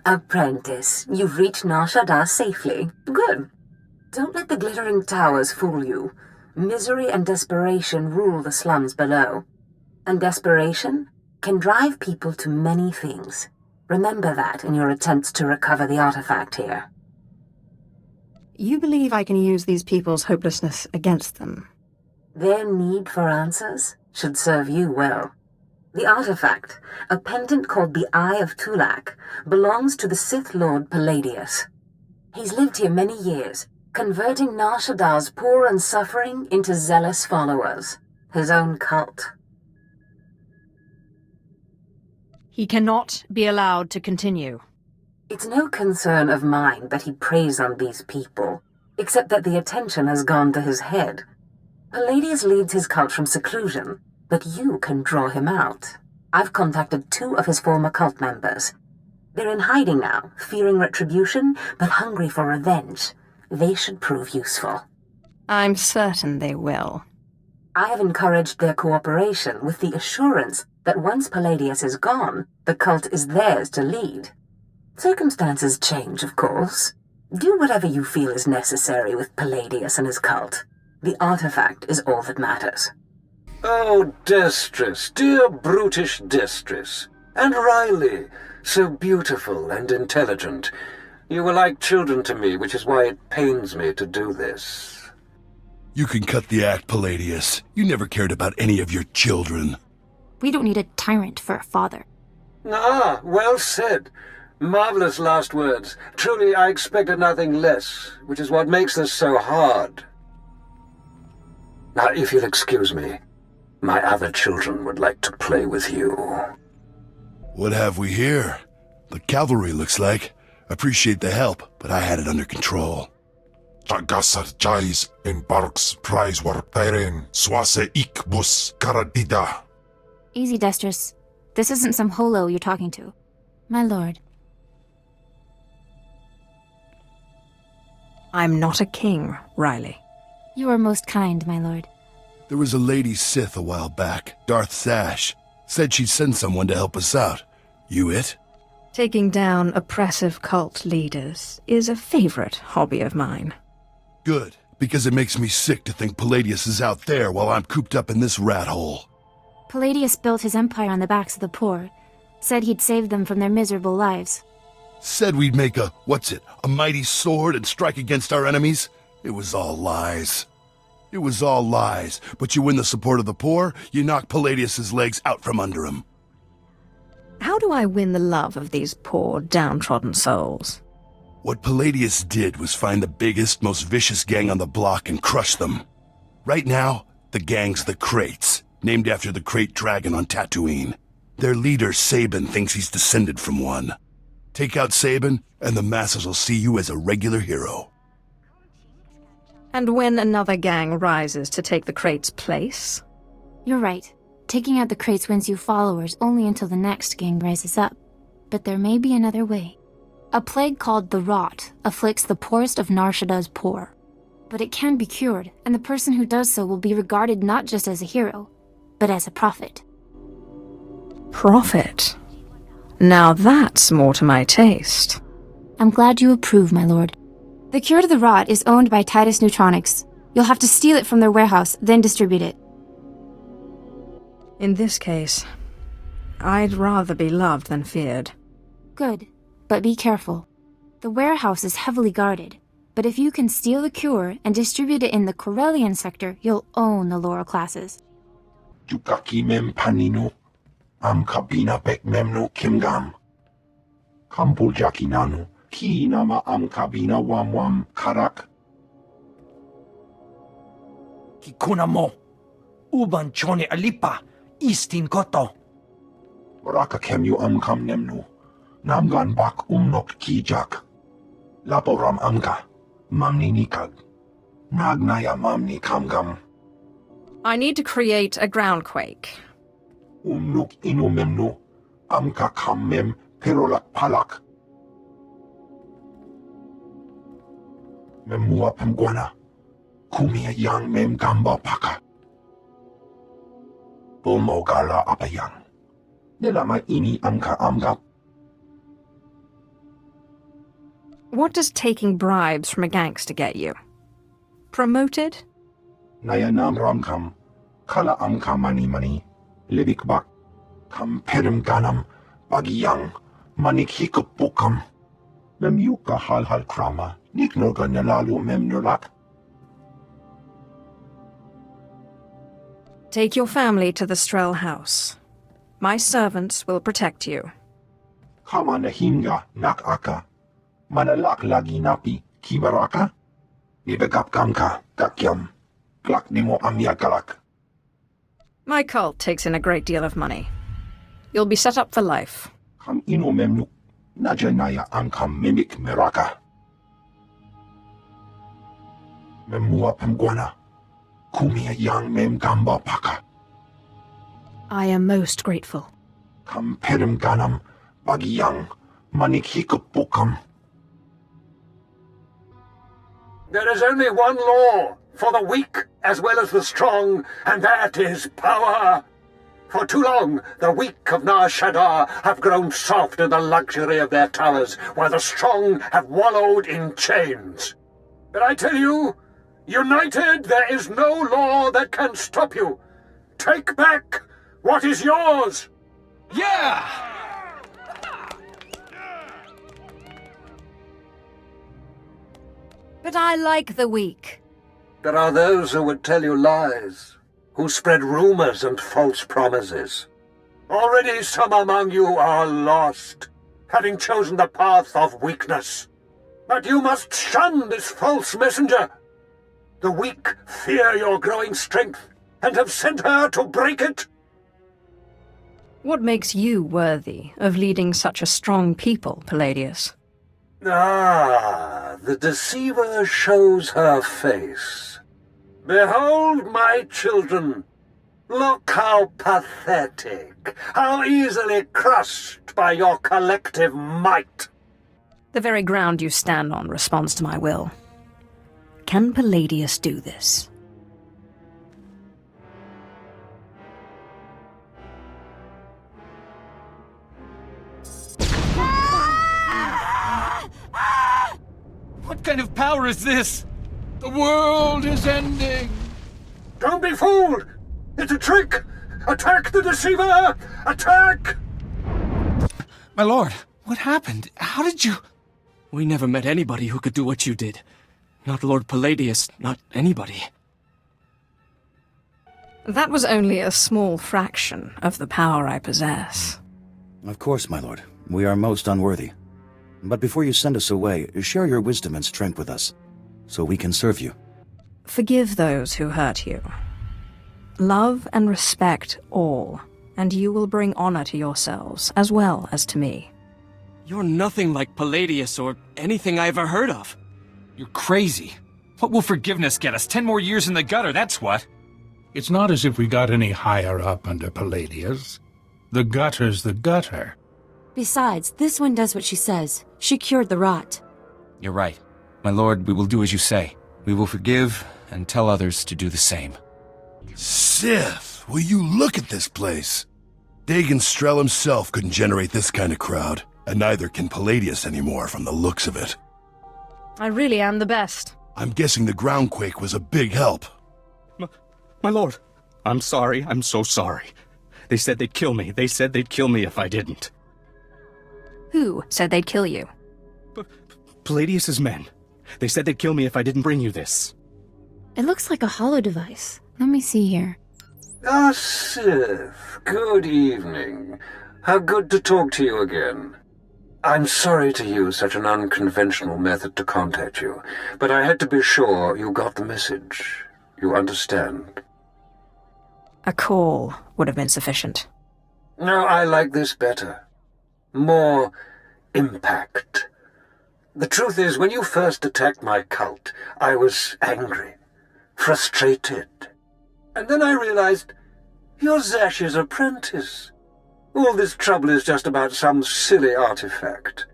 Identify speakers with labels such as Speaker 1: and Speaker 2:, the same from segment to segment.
Speaker 1: Apprentice, you've reached Nar Shaddaa safely. Good. Don't let the glittering towers fool you. Misery and desperation rule the slums below. And desperation can drive people to many things. Remember that in your attempts to recover the artifact here.
Speaker 2: You believe I can use these people's hopelessness against them?
Speaker 1: Their need for answers should serve you well. The artifact, a pendant called the Eye of Tulak, belongs to the Sith Lord Palladius. He's lived here many years, converting Nar Shaddaa's poor and suffering into zealous followers. His own cult.
Speaker 2: He cannot be allowed to continue.
Speaker 1: It's no concern of mine that he preys on these people, except that the attention has gone to his head. Palladius leads his cult from seclusion, but you can draw him out. I've contacted 2 of his former cult members. They're in hiding now, fearing retribution, but hungry for revenge. They should prove useful.
Speaker 2: I'm certain they will.
Speaker 1: I have encouraged their cooperation with the assurance that once Palladius is gone, the cult is theirs to lead. Circumstances change, of course. Do whatever you feel is necessary with Palladius and his cult. The artifact is all that matters.
Speaker 3: Oh, Destress, dear brutish Destress. And Riley, so beautiful and intelligent. You were like children to me, which is why it pains me to do this.
Speaker 4: You can cut the act, Palladius. You never cared about any of your children.
Speaker 5: We don't need a tyrant for a father.
Speaker 3: Ah, well said. Marvelous last words. Truly, I expected nothing less, which is what makes this so hard. Now, if you'll excuse me, my other children would like to play with you.
Speaker 4: What have we here? The cavalry, looks like. Appreciate the help, but I had it under control.
Speaker 6: Tagasar Jais in Barks Prize war Peren Swase Ik Bus Karadida.
Speaker 5: Easy, Destress. This isn't some holo you're talking to. My lord.
Speaker 2: I'm not a king, Riley.
Speaker 5: You are most kind, my lord.
Speaker 4: There was a lady Sith a while back, Darth Sash. Said she'd send someone to help us out. You it?
Speaker 2: Taking down oppressive cult leaders is a favorite hobby of mine.
Speaker 4: Good, because it makes me sick to think Palladius is out there while I'm cooped up in this rat hole.
Speaker 5: Palladius built his empire on the backs of the poor. Said he'd save them from their miserable lives.
Speaker 4: Said we'd make a mighty sword and strike against our enemies? It was all lies. It was all lies, but you win the support of the poor, you knock Palladius's legs out from under him.
Speaker 2: How do I win the love of these poor, downtrodden souls?
Speaker 4: What Palladius did was find the biggest, most vicious gang on the block and crush them. Right now, the gang's the Kraits, named after the Krait dragon on Tatooine. Their leader, Sabin, thinks he's descended from one. Take out Sabin, and the masses will see you as a regular hero.
Speaker 2: And when another gang rises to take the Krait's place?
Speaker 5: You're right. Taking out the Kraits wins you followers only until the next gang rises up. But there may be another way. A plague called the Rot afflicts the poorest of Nar Shaddaa's poor. But it can be cured, and the person who does so will be regarded not just as a hero, but as a prophet.
Speaker 2: Prophet? Now that's more to my taste.
Speaker 5: I'm glad you approve, my lord. The cure to the Rot is owned by Titus Neutronics. You'll have to steal it from their warehouse, then distribute it.
Speaker 2: In this case, I'd rather be loved than feared.
Speaker 5: Good, but be careful. The warehouse is heavily guarded, but if you can steal the cure and distribute it in the Corellian sector, you'll own the lower classes.
Speaker 6: Jukaki mem panino. Am kabina bek memno kimgam. Kampujaki nanu. Ki nama am kabina wam karak.
Speaker 7: Kikuna mo. Uban chone alipa. Istin koto.
Speaker 6: Raka kemyu am kam nemnu. Namgan bak umnok kijak. Laporam amka. Mamni nikag. Nagnaya mamni kamgam.
Speaker 2: I need to create a groundquake.
Speaker 6: Umnuk inu memnu. Amka kam mem perolak palak. Memua pemguana. Kumia yang mem gamba paka. Bumogala apayang. Nilama ini amka amgap.
Speaker 2: What does taking bribes from a gangster get you? Promoted?
Speaker 6: Nayanam ramkam, kala amka mani, libikbak, kam perim ganam, bagiyang, manik hikupukam, memyuka hal krama, niknoga nalalu memnulak.
Speaker 2: Take your family to the Strel house. My servants will protect you.
Speaker 6: Kama nahinga nakaka, manalak lagi napi kibaraka, nibegap kamka kakyam, klak nimo amyakalak.
Speaker 2: My cult takes in a great deal of money. You'll be set up for life.
Speaker 6: Kam ino memnuk, najanaya amkam mimik meraka. Memua pemguana, kumia yang mem gamba paka.
Speaker 2: I am most grateful.
Speaker 6: Kam perim ganam, bagiyang, manik hikupukam.
Speaker 3: There is only one law for the weak as well as the strong, and that is power. For too long, the weak of Nar Shaddaa have grown soft in the luxury of their towers, while the strong have wallowed in chains. But I tell you, united, there is no law that can stop you. Take back what is yours!
Speaker 7: Yeah!
Speaker 2: But I like the weak.
Speaker 3: There are those who would tell you lies, who spread rumors and false promises. Already some among you are lost, having chosen the path of weakness. But you must shun this false messenger. The weak fear your growing strength, and have sent her to break it.
Speaker 2: What makes you worthy of leading such a strong people, Palladius?
Speaker 3: Ah, the deceiver shows her face. Behold, my children. Look how pathetic, how easily crushed by your collective might.
Speaker 2: The very ground you stand on responds to my will. Can Palladius do this?
Speaker 7: What kind of power is this? The world is ending!
Speaker 3: Don't be fooled! It's a trick! Attack the deceiver! Attack!
Speaker 8: My lord, what happened? How did you... We never met anybody who could do what you did. Not Lord Palladius, not anybody.
Speaker 2: That was only a small fraction of the power I possess.
Speaker 9: Of course, my lord. We are most unworthy. But before you send us away, share your wisdom and strength with us, so we can serve you.
Speaker 2: Forgive those who hurt you. Love and respect all, and you will bring honor to yourselves, as well as to me.
Speaker 8: You're nothing like Palladius or anything I ever heard of.
Speaker 7: You're crazy. What will forgiveness get us? 10 more years in the gutter, that's what.
Speaker 10: It's not as if we got any higher up under Palladius. The gutter's the gutter.
Speaker 11: Besides, this one does what she says. She cured the rot.
Speaker 7: You're right. My lord, we will do as you say. We will forgive and tell others to do the same.
Speaker 4: Sith, will you look at this place? Dagon Strel himself couldn't generate this kind of crowd, and neither can Palladius anymore from the looks of it.
Speaker 2: I really am the best.
Speaker 4: I'm guessing the groundquake was a big help.
Speaker 12: My lord, I'm sorry. I'm so sorry. They said they'd kill me. They said they'd kill me if I didn't.
Speaker 2: Who said they'd kill you?
Speaker 12: Palladius's men. They said they'd kill me if I didn't bring you this.
Speaker 5: It looks like a hollow device. Let me see here.
Speaker 3: Ah, Sith. Good evening. How good to talk to you again. I'm sorry to use such an unconventional method to contact you, but I had to be sure you got the message. You understand?
Speaker 2: A call would have been sufficient.
Speaker 3: No, I like this better. More impact. The truth is, when you first attacked my cult, I was angry, frustrated. And then I realized, you're Zash's apprentice. All this trouble is just about some silly artifact.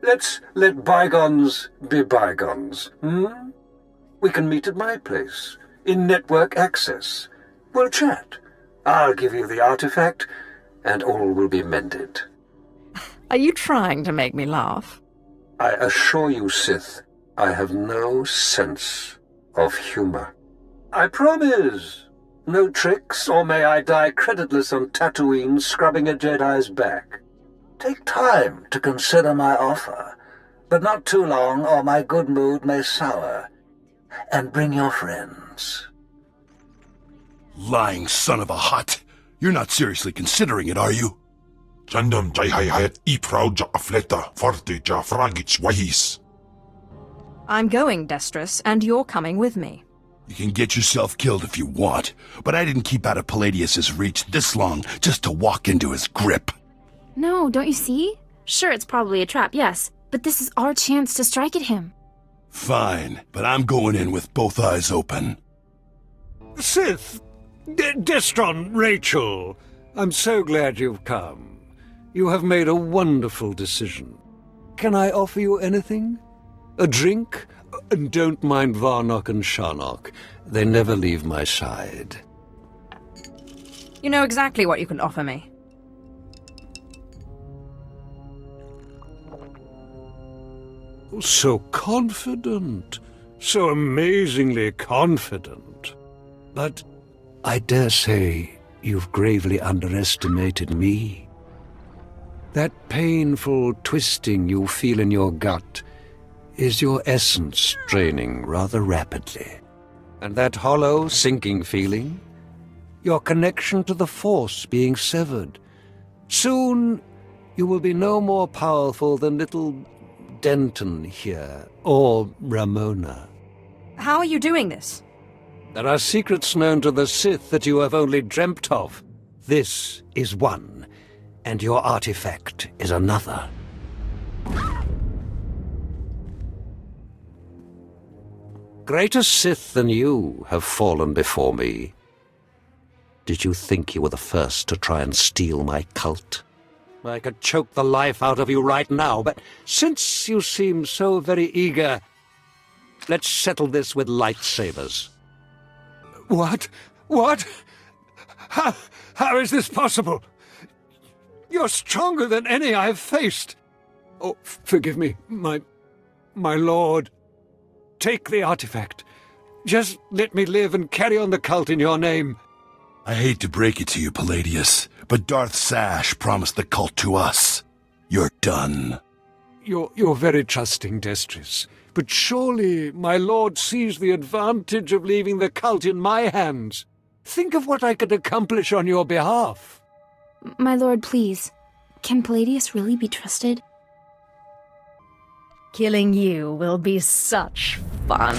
Speaker 3: Let's let bygones be bygones, We can meet at my place, in network access. We'll chat. I'll give you the artifact, and all will be mended.
Speaker 2: Are you trying to make me laugh?
Speaker 3: I assure you, Sith, I have no sense of humor. I promise. No tricks, or may I die creditless on Tatooine scrubbing a Jedi's back. Take time to consider my offer, but not too long, or my good mood may sour. And bring your friends.
Speaker 4: Lying son of a hut. You're not seriously considering it, are you?
Speaker 6: Jandam jayhayat iprauja afleta forte ja fragich wahis.
Speaker 2: I'm going, Destrus, and you're coming with me.
Speaker 4: You can get yourself killed if you want, but I didn't keep out of Palladius's reach this long just to walk into his grip.
Speaker 5: No, don't you see? Sure, it's probably a trap, yes, but this is our chance to strike at him.
Speaker 4: Fine, but I'm going in with both eyes open.
Speaker 3: Sith! Destron, Rachel! I'm so glad you've come. You have made a wonderful decision. Can I offer you anything? A drink? And don't mind Varnock and Sharnock. They never leave my side.
Speaker 2: You know exactly what you can offer me.
Speaker 3: So confident. So amazingly confident. But I dare say you've gravely underestimated me. That painful twisting you feel in your gut is your essence draining rather rapidly. And that hollow, sinking feeling? Your connection to the Force being severed. Soon you will be no more powerful than little Denton here, or Ramona.
Speaker 2: How are you doing this?
Speaker 3: There are secrets known to the Sith that you have only dreamt of. This is one, and your artifact is another. Greater Sith than you have fallen before me. Did you think you were the first to try and steal my cult? I could choke the life out of you right now, but since you seem so very eager, let's settle this with lightsabers. What? What? How is this possible? You're stronger than any I've faced. Oh, forgive me, my lord. Take the artifact. Just let me live and carry on the cult in your name.
Speaker 4: I hate to break it to you, Palladius, but Darth Sash promised the cult to us. You're done.
Speaker 3: You're very trusting, Destris. But surely my lord sees the advantage of leaving the cult in my hands. Think of what I could accomplish on your behalf.
Speaker 5: My lord, please. Can Palladius really be trusted?
Speaker 2: Killing you will be such fun.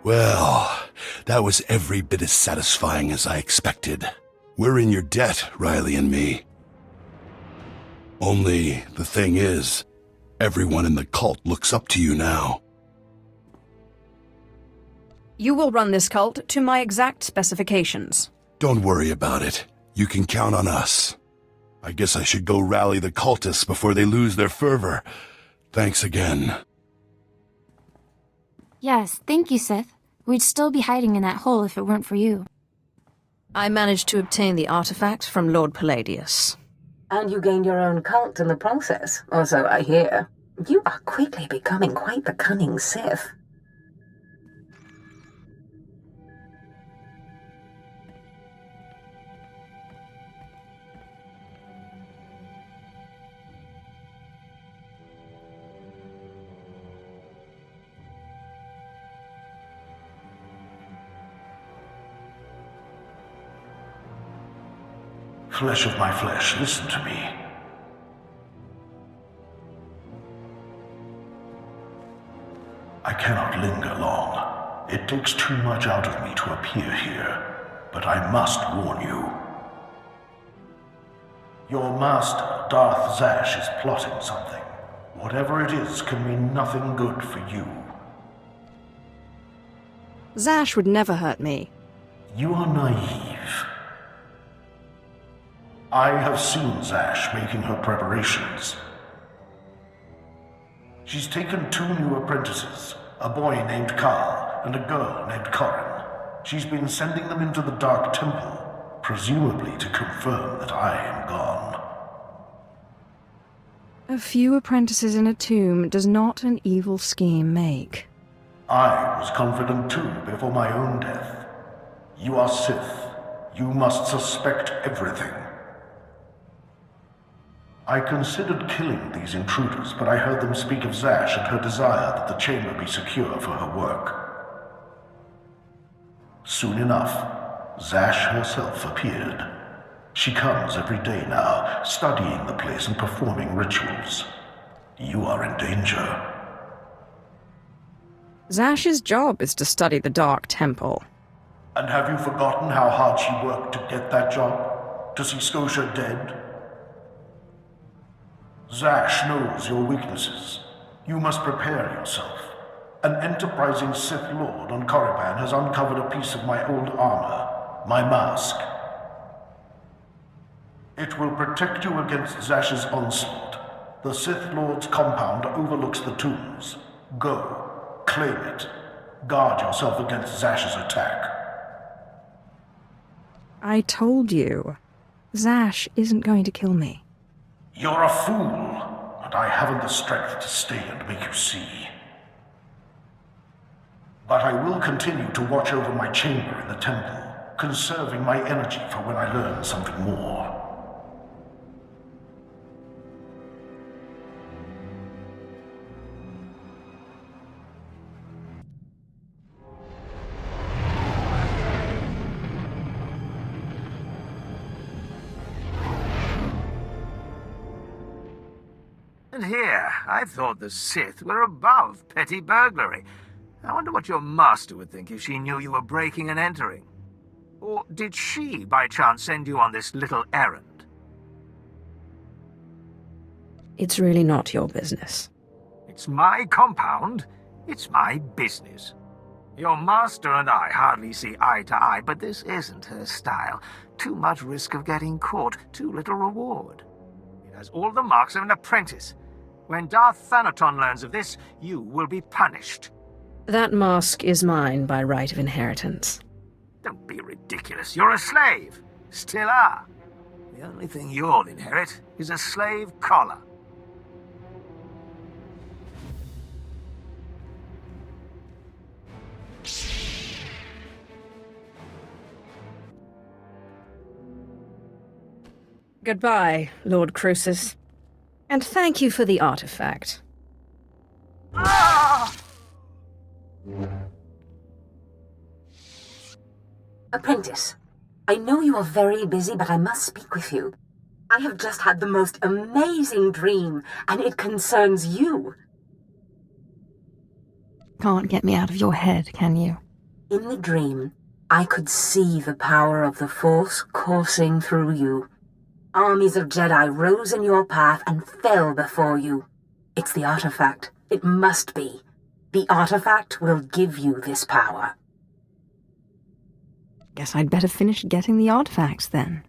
Speaker 4: Well, that was every bit as satisfying as I expected. We're in your debt, Riley and me. Only, the thing is, everyone in the cult looks up to you now.
Speaker 2: You will run this cult to my exact specifications.
Speaker 4: Don't worry about it. You can count on us. I guess I should go rally the cultists before they lose their fervor. Thanks again.
Speaker 5: Yes, thank you, Sith. We'd still be hiding in that hole if it weren't for you.
Speaker 2: I managed to obtain the artifact from Lord Palladius.
Speaker 1: And you gained your own cult in the process, or so I hear. You are quickly becoming quite the cunning Sith.
Speaker 6: Flesh of my flesh, listen to me. I cannot linger long. It takes too much out of me to appear here, but I must warn you. Your master, Darth Zash, is plotting something. Whatever it is can mean nothing good for you.
Speaker 2: Zash would never hurt me.
Speaker 6: You are naive. I have seen Zash making her preparations. She's taken 2 new apprentices, a boy named Karl and a girl named Corin. She's been sending them into the Dark Temple,
Speaker 13: presumably to confirm that I am gone.
Speaker 2: A few apprentices in a tomb does not an evil scheme make.
Speaker 13: I was confident too before my own death. You are Sith. You must suspect everything. I considered killing these intruders, but I heard them speak of Zash and her desire that the chamber be secure for her work. Soon enough, Zash herself appeared. She comes every day now, studying the place and performing rituals. You are in danger.
Speaker 2: Zash's job is to study the Dark Temple.
Speaker 13: And have you forgotten how hard she worked to get that job? To see Scotia dead? Zash knows your weaknesses. You must prepare yourself. An enterprising Sith Lord on Korriban has uncovered a piece of my old armor, my mask. It will protect you against Zash's onslaught. The Sith Lord's compound overlooks the tombs. Go, claim it. Guard yourself against Zash's attack.
Speaker 2: I told you. Zash isn't going to kill me.
Speaker 13: You're a fool, and I haven't the strength to stay and make you see. But I will continue to watch over my chamber in the temple, conserving my energy for when I learn something more.
Speaker 14: And here, I thought the Sith were above petty burglary. I wonder what your master would think if she knew you were breaking and entering. Or did she, by chance, send you on this little errand?
Speaker 2: It's really not your business.
Speaker 14: It's my compound. It's my business. Your master and I hardly see eye to eye, but this isn't her style. Too much risk of getting caught, too little reward. It has all the marks of an apprentice. When Darth Thanaton learns of this, you will be punished.
Speaker 2: That mask is mine by right of inheritance.
Speaker 14: Don't be ridiculous. You're a slave. Still are. The only thing you'll inherit is a slave collar.
Speaker 2: Goodbye, Lord Crucis. And thank you for the artifact.
Speaker 14: Ah!
Speaker 1: Apprentice, I know you are very busy, but I must speak with you. I have just had the most amazing dream, and it concerns you.
Speaker 2: Can't get me out of your head, can you?
Speaker 1: In the dream, I could see the power of the Force coursing through you. Armies of Jedi rose in your path and fell before you. It's the artifact. It must be. The artifact will give you this power.
Speaker 2: Guess I'd better finish getting the artifacts, then.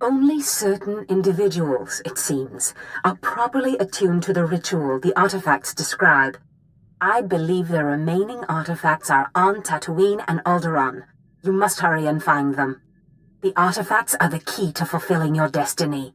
Speaker 1: Only certain individuals, it seems, are properly attuned to the ritual the artifacts describe. I believe the remaining artifacts are on Tatooine and Alderaan. You must hurry and find them. The artifacts are the key to fulfilling your destiny.